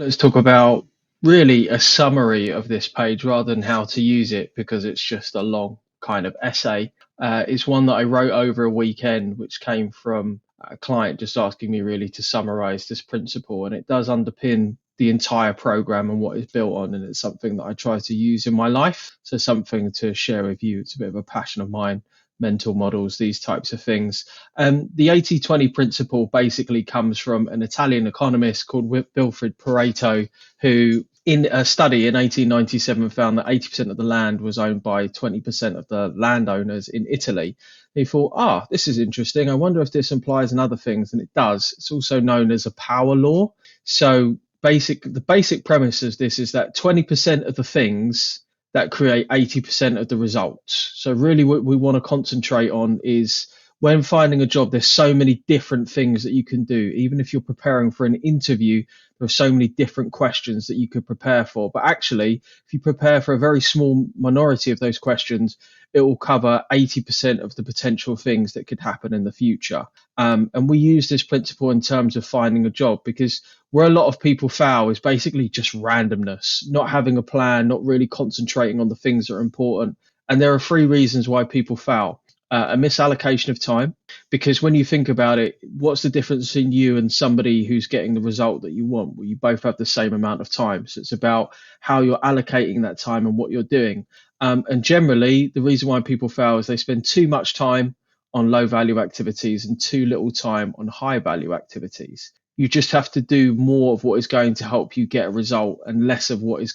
Let's talk about really a summary of this page rather than how to use it because it's just a long kind of essay. It's one that I wrote over a weekend, which came from a client just asking me really to summarize this principle. And it does underpin the entire program and what it's built on. And it's something that I try to use in my life. So, something to share with you. It's a bit of a passion of mine. Mental models, these types of things. The 80-20 principle basically comes from an Italian economist called Wilfred Pareto, who in a study in 1897 found that 80% of the land was owned by 20% of the landowners in Italy. He thought, this is interesting. I wonder if this implies in other things, and it does. It's also known as a power law. So the basic premise of this is that 20% of the things that create 80% of the results. So really what we want to concentrate on is when finding a job, there's so many different things that you can do. Even if you're preparing for an interview, there are so many different questions that you could prepare for. But actually, if you prepare for a very small minority of those questions, it will cover 80% of the potential things that could happen in the future. And we use this principle in terms of finding a job because where a lot of people fail is basically just randomness, not having a plan, not really concentrating on the things that are important. And there are three reasons why people fail. A misallocation of time, because when you think about it, what's the difference in you and somebody who's getting the result that you want? Well, you both have the same amount of time. So it's about how you're allocating that time and what you're doing. And generally, the reason why people fail is they spend too much time on low value activities and too little time on high value activities. You just have to do more of what is going to help you get a result and less of what is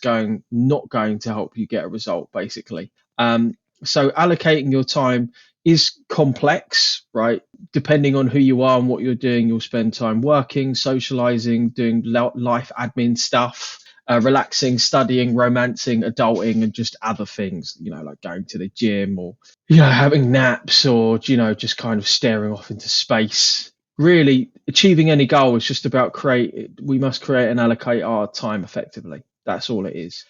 not going to help you get a result, basically. So allocating your time is complex, right? Depending on who you are and what you're doing, you'll spend time working, socializing, doing life admin stuff, relaxing, studying, romancing, adulting, and just other things, like going to the gym or, having naps or, just kind of staring off into space. Really, achieving any goal is just about we must create and allocate our time effectively. That's all it is.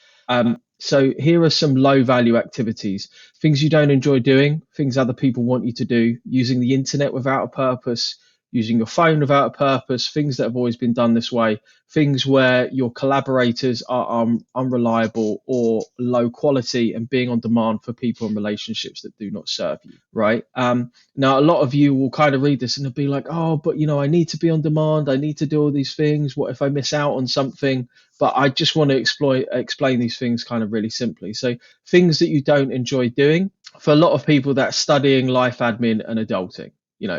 So here are some low value activities, things you don't enjoy doing, things other people want you to do, using the internet without a purpose, using your phone without a purpose, things that have always been done this way, things where your collaborators are unreliable or low quality and being on demand for people and relationships that do not serve you, right? Now, a lot of you will kind of read this and they'll be like, but I need to be on demand. I need to do all these things. What if I miss out on something? But I just want to explain these things kind of really simply. So things that you don't enjoy doing. For a lot of people, that's studying, life admin, and adulting.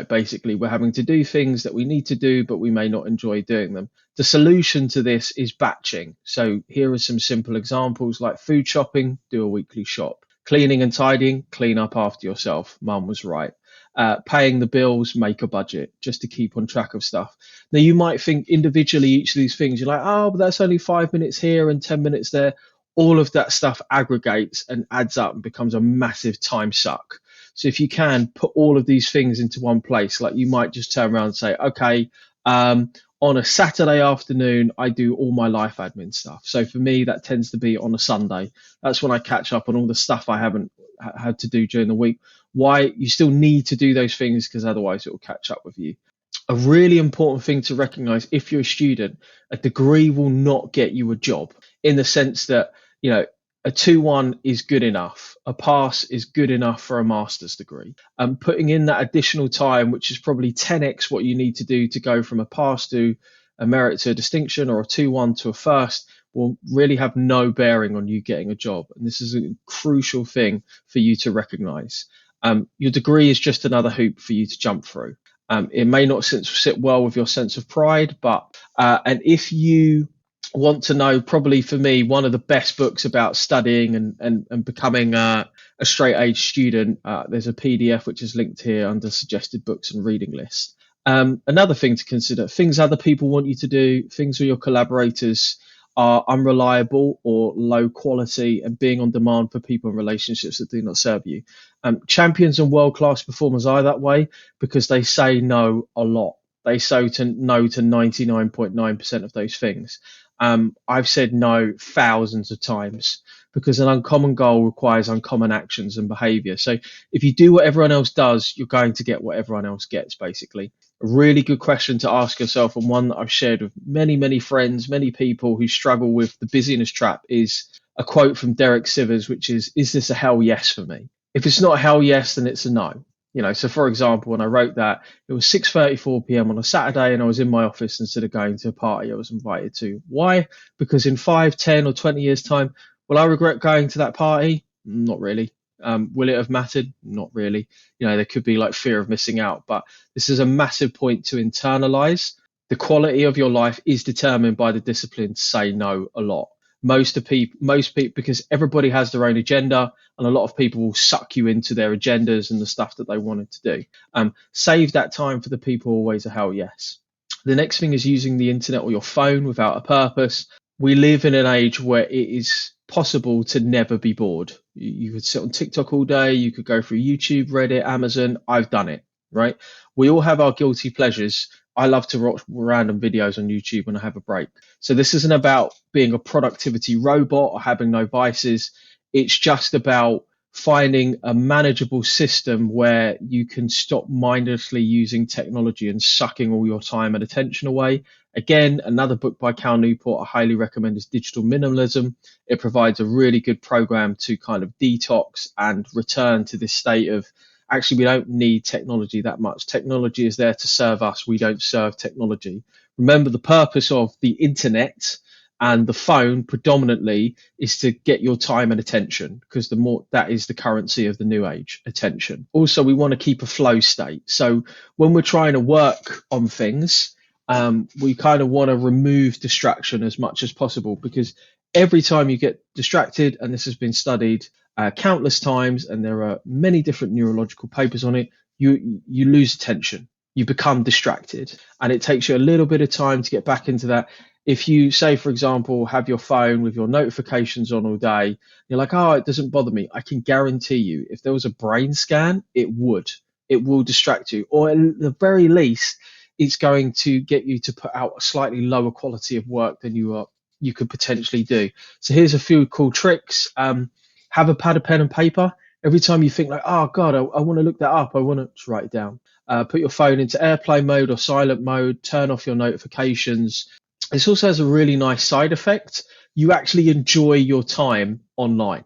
Basically, we're having to do things that we need to do, but we may not enjoy doing them. The solution to this is batching. So here are some simple examples like food shopping, do a weekly shop. Cleaning and tidying, clean up after yourself. Mum was right. Paying the bills, make a budget just to keep on track of stuff. Now, you might think individually each of these things, you're like, but that's only 5 minutes here and 10 minutes there. All of that stuff aggregates and adds up and becomes a massive time suck. So if you can put all of these things into one place, like you might just turn around and say, okay, on a Saturday afternoon, I do all my life admin stuff. So for me, that tends to be on a Sunday. That's when I catch up on all the stuff I haven't had to do during the week. Why? You still need to do those things because otherwise it will catch up with you. A really important thing to recognize if you're a student, a degree will not get you a job in the sense that, a 2-1 is good enough. A pass is good enough for a master's degree. Putting in that additional time, which is probably 10x what you need to do to go from a pass to a merit to a distinction or a 2-1 to a first, will really have no bearing on you getting a job. And this is a crucial thing for you to recognize. Your degree is just another hoop for you to jump through. It may not sit well with your sense of pride, and if you want to know, probably for me, one of the best books about studying and becoming a straight A student, there's a PDF which is linked here under suggested books and reading lists. Another thing to consider, things other people want you to do, things where your collaborators are unreliable or low quality and being on demand for people and relationships that do not serve you. Champions and world-class performers are that way because they say no a lot. They say no to 99.9% of those things. I've said no thousands of times because an uncommon goal requires uncommon actions and behavior. So if you do what everyone else does, you're going to get what everyone else gets, basically. A really good question to ask yourself, and one that I've shared with many, many friends, many people who struggle with the busyness trap, is a quote from Derek Sivers, which is this a hell yes for me? If it's not a hell yes, then it's a no. So for example, when I wrote that, it was 6:34 p.m. on a Saturday, and I was in my office instead of going to a party I was invited to. Why? Because in 5, 10, or 20 years' time, will I regret going to that party? Not really. Will it have mattered? Not really. There could be like fear of missing out, but this is a massive point to internalize. The quality of your life is determined by the discipline to say no a lot. Most people, because everybody has their own agenda, and a lot of people will suck you into their agendas and the stuff that they wanted to do. Save that time for the people always a hell yes. The next thing is using the internet or your phone without a purpose. We live in an age where it is possible to never be bored. You could sit on TikTok all day, you could go through YouTube, Reddit, Amazon. I've done it, right? We all have our guilty pleasures. I love to watch random videos on YouTube when I have a break. So this isn't about being a productivity robot or having no vices. It's just about finding a manageable system where you can stop mindlessly using technology and sucking all your time and attention away. Again, another book by Cal Newport I highly recommend is Digital Minimalism. It provides a really good program to kind of detox and return to this state of, actually, we don't need technology that much. Technology is there to serve us. We don't serve technology. Remember, the purpose of the internet and the phone predominantly is to get your time and attention, because that is the currency of the new age, attention. Also, we want to keep a flow state. So when we're trying to work on things, we kind of want to remove distraction as much as possible, because every time you get distracted, and this has been studied countless times, and there are many different neurological papers on it, you lose attention, you become distracted, and it takes you a little bit of time to get back into that. If you say, for example, have your phone with your notifications on all day, you're like, oh, it doesn't bother me. I can guarantee you, if there was a brain scan, it will distract you, or at the very least, it's going to get you to put out a slightly lower quality of work than you could potentially do. So here's a few cool tricks. Have a pad, a pen, and paper. Every time you think like, oh God, I want to look that up, I want to just write it down. Put your phone into airplane mode or silent mode, turn off your notifications. This also has a really nice side effect. You actually enjoy your time online.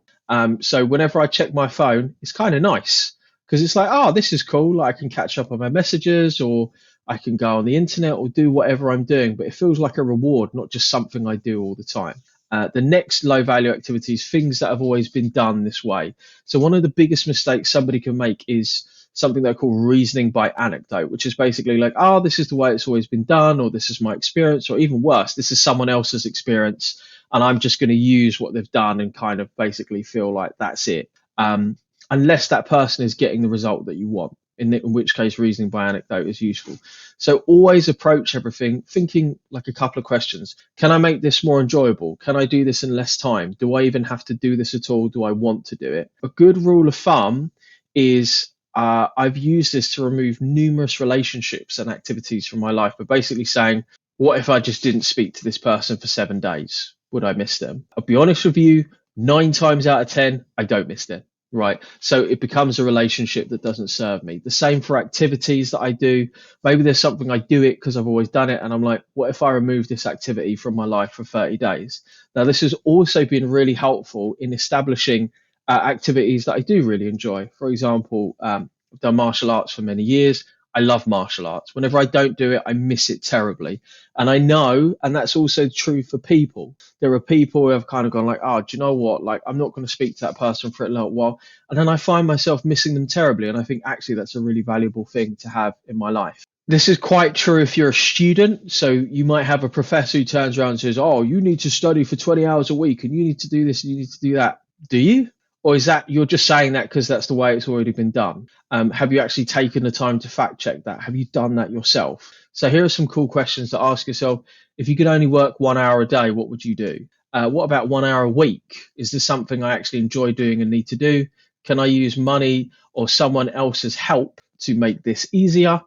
So whenever I check my phone, it's kind of nice, because it's like, oh, this is cool. Like, I can catch up on my messages, or I can go on the internet, or do whatever I'm doing, but it feels like a reward, not just something I do all the time. The next low value activities, things that have always been done this way. So one of the biggest mistakes somebody can make is something they call reasoning by anecdote, which is basically like, oh, this is the way it's always been done, or this is my experience, or even worse, this is someone else's experience, and I'm just going to use what they've done and kind of basically feel like that's it. Unless that person is getting the result that you want, in which case reasoning by anecdote is useful. So always approach everything thinking like a couple of questions. Can I make this more enjoyable? Can I do this in less time? Do I even have to do this at all? Do I want to do it? A good rule of thumb is, I've used this to remove numerous relationships and activities from my life, but basically saying, what if I just didn't speak to this person for 7 days? Would I miss them? I'll be honest with you, 9 times out of 10, I don't miss them. Right. So it becomes a relationship that doesn't serve me. The same for activities that I do. Maybe there's something I do it because I've always done it, and I'm like, what if I remove this activity from my life for 30 days? Now, this has also been really helpful in establishing activities that I do really enjoy. For example, I've done martial arts for many years. I love martial arts. Whenever I don't do it, I miss it terribly. And I know, and that's also true for people. There are people who have kind of gone like, oh, do you know what? Like, I'm not going to speak to that person for a little while. And then I find myself missing them terribly. And I think actually that's a really valuable thing to have in my life. This is quite true if you're a student. So you might have a professor who turns around and says, oh, you need to study for 20 hours a week, and you need to do this and you need to do that. Do you? Or is that you're just saying that because that's the way it's already been done? Have you actually taken the time to fact check that? Have you done that yourself? So here are some cool questions to ask yourself. If you could only work 1 hour a day, what would you do? What about 1 hour a week? Is this something I actually enjoy doing and need to do? Can I use money or someone else's help to make this easier?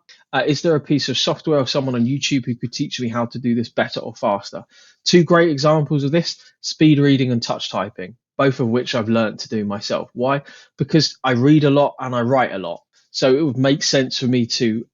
Is there a piece of software or someone on YouTube who could teach me how to do this better or faster? 2 great examples of this: speed reading and touch typing. both of which I've learned to do myself. Why? Because I read a lot and I write a lot. So it would make sense for me to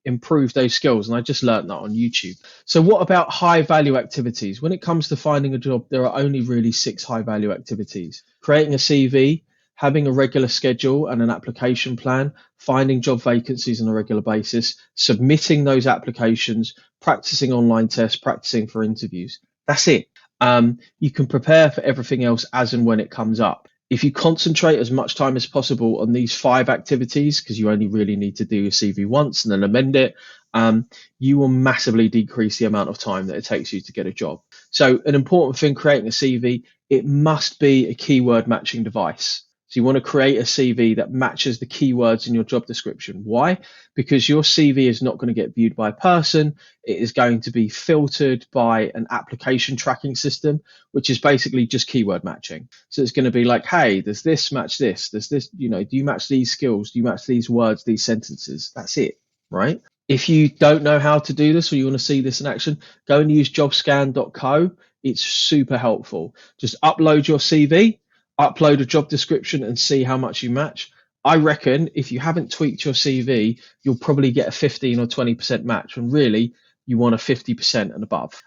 improve those skills. And I just learned that on YouTube. So what about high value activities? When it comes to finding a job, there are only really 6 high value activities: creating a CV, having a regular schedule and an application plan, finding job vacancies on a regular basis, submitting those applications, practicing online tests, practicing for interviews. That's it. You can prepare for everything else as and when it comes up. If you concentrate as much time as possible on these 5 activities, because you only really need to do your CV once and then amend it, you will massively decrease the amount of time that it takes you to get a job. So an important thing creating a CV, it must be a keyword matching device. So you want to create a CV that matches the keywords in your job description. Why? Because your CV is not going to get viewed by a person. It is going to be filtered by an application tracking system, which is basically just keyword matching. So it's going to be like, hey, does this match this? Does this, do you match these skills? Do you match these words, these sentences? That's it, right? If you don't know how to do this or you want to see this in action, go and use jobscan.co. It's super helpful. Just upload your CV, upload a job description and see how much you match. I reckon if you haven't tweaked your CV, you'll probably get a 15 or 20% match, and really you want a 50% and above.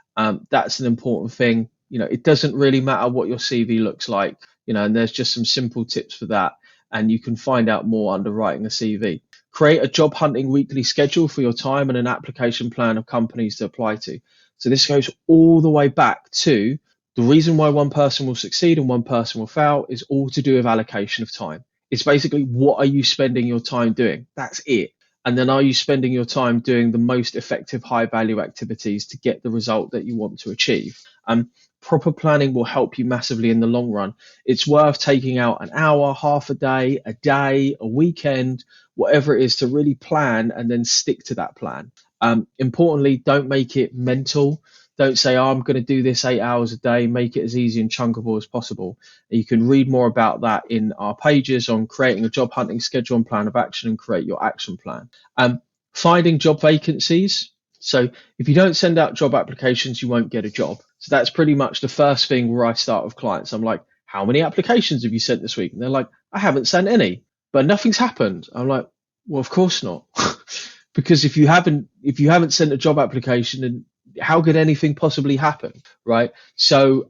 That's an important thing. It doesn't really matter what your CV looks like, and there's just some simple tips for that. And you can find out more under writing a CV. Create a job hunting weekly schedule for your time and an application plan of companies to apply to. So this goes all the way back to the reason why one person will succeed and one person will fail is all to do with allocation of time. It's basically, what are you spending your time doing? That's it. And then, are you spending your time doing the most effective high value activities to get the result that you want to achieve? Proper planning will help you massively in the long run. It's worth taking out an hour, half a day, a weekend, whatever it is, to really plan and then stick to that plan. Importantly, don't make it mental. Don't say, I'm going to do this 8 hours a day. Make it as easy and chunkable as possible. You can read more about that in our pages on creating a job hunting schedule and plan of action, and create your action plan. Finding job vacancies. So if you don't send out job applications, you won't get a job. So that's pretty much the first thing where I start with clients. I'm like, how many applications have you sent this week? And they're like, I haven't sent any, but nothing's happened. I'm like, well, of course not. Because if you haven't sent a job application, then how could anything possibly happen, right? So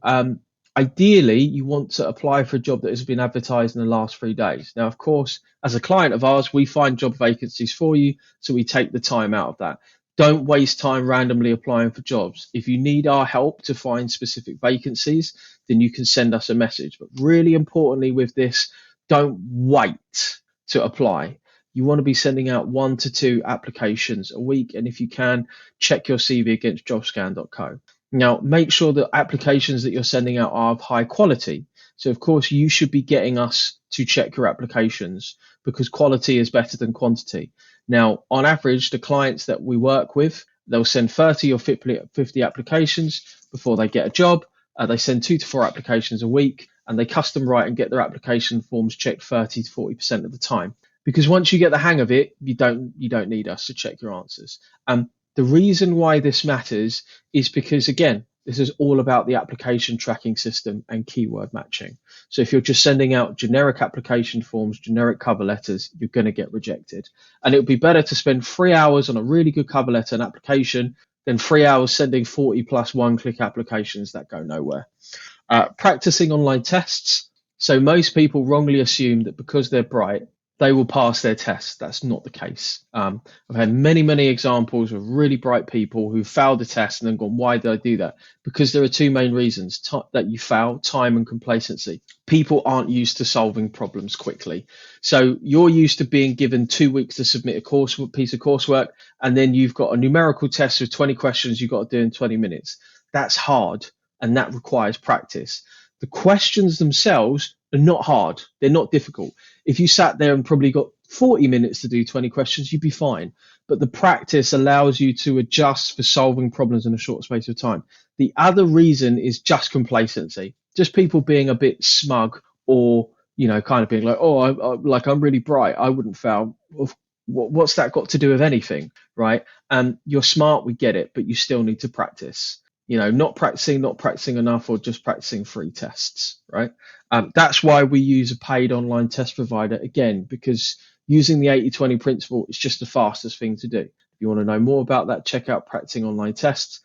ideally, you want to apply for a job that has been advertised in the last 3 days. Now, of course, as a client of ours, we find job vacancies for you, so we take the time out of that. Don't waste time randomly applying for jobs. If you need our help to find specific vacancies, then you can send us a message. But really importantly with this, don't wait to apply. You want to be sending out 1 to 2 applications a week, and if you can, check your CV against jobscan.co. Now, make sure that applications that you're sending out are of high quality. So, of course, you should be getting us to check your applications, because quality is better than quantity. Now, on average, the clients that we work with, they'll send 30 or 50 applications before they get a job. They send 2 to 4 applications a week, and they custom write and get their application forms checked 30 to 40% of the time. Because once you get the hang of it, you don't need us to check your answers. The reason why this matters is because, again, this is all about the application tracking system and keyword matching. So if you're just sending out generic application forms, generic cover letters, you're going to get rejected. And it would be better to spend 3 hours on a really good cover letter and application than 3 hours sending 40 plus one-click applications that go nowhere. Practicing online tests. So most people wrongly assume that because they're bright, they will pass their tests. That's not the case. I've had many examples of really bright people who failed the test and then gone, why did I do that? Because there are 2 main reasons that you fail: time and complacency. People aren't used to solving problems quickly. So you're used to being given 2 weeks to submit a piece of coursework, and then you've got a numerical test with 20 questions you've got to do in 20 minutes. That's hard, and that requires practice. The questions themselves are not hard. They're not difficult. If you sat there and probably got 40 minutes to do 20 questions, you'd be fine. But the practice allows you to adjust for solving problems in a short space of time. The other reason is just complacency, just people being a bit smug, or, kind of being like, I'm really bright, I wouldn't fail. What's that got to do with anything, right? You're smart, we get it, but you still need to practice. not practicing enough, or just practicing free tests, right? That's why we use a paid online test provider, again, because using the 80/20 principle is just the fastest thing to do. If you want to know more about that, check out Practicing Online Tests.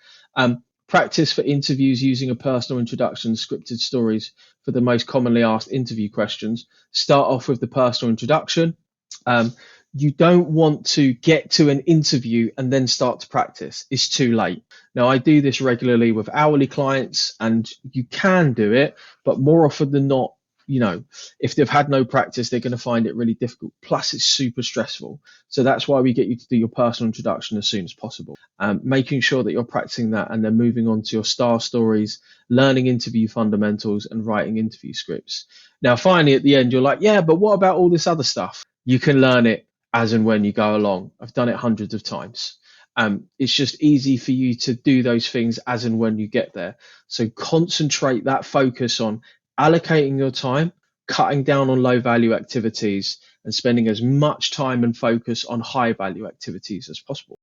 Practice for interviews using a personal introduction, scripted stories for the most commonly asked interview questions. Start off with the personal introduction. You don't want to get to an interview and then start to practice. It's too late. Now, I do this regularly with hourly clients, and you can do it, but more often than not, if they've had no practice, they're going to find it really difficult. Plus, it's super stressful. So that's why we get you to do your personal introduction as soon as possible. Making sure that you're practicing that and then moving on to your star stories, learning interview fundamentals, and writing interview scripts. Now, finally, at the end, you're like, yeah, but what about all this other stuff? You can learn it as and when you go along. I've done it hundreds of times. It's just easy for you to do those things as and when you get there. So concentrate that focus on allocating your time, cutting down on low value activities, and spending as much time and focus on high value activities as possible.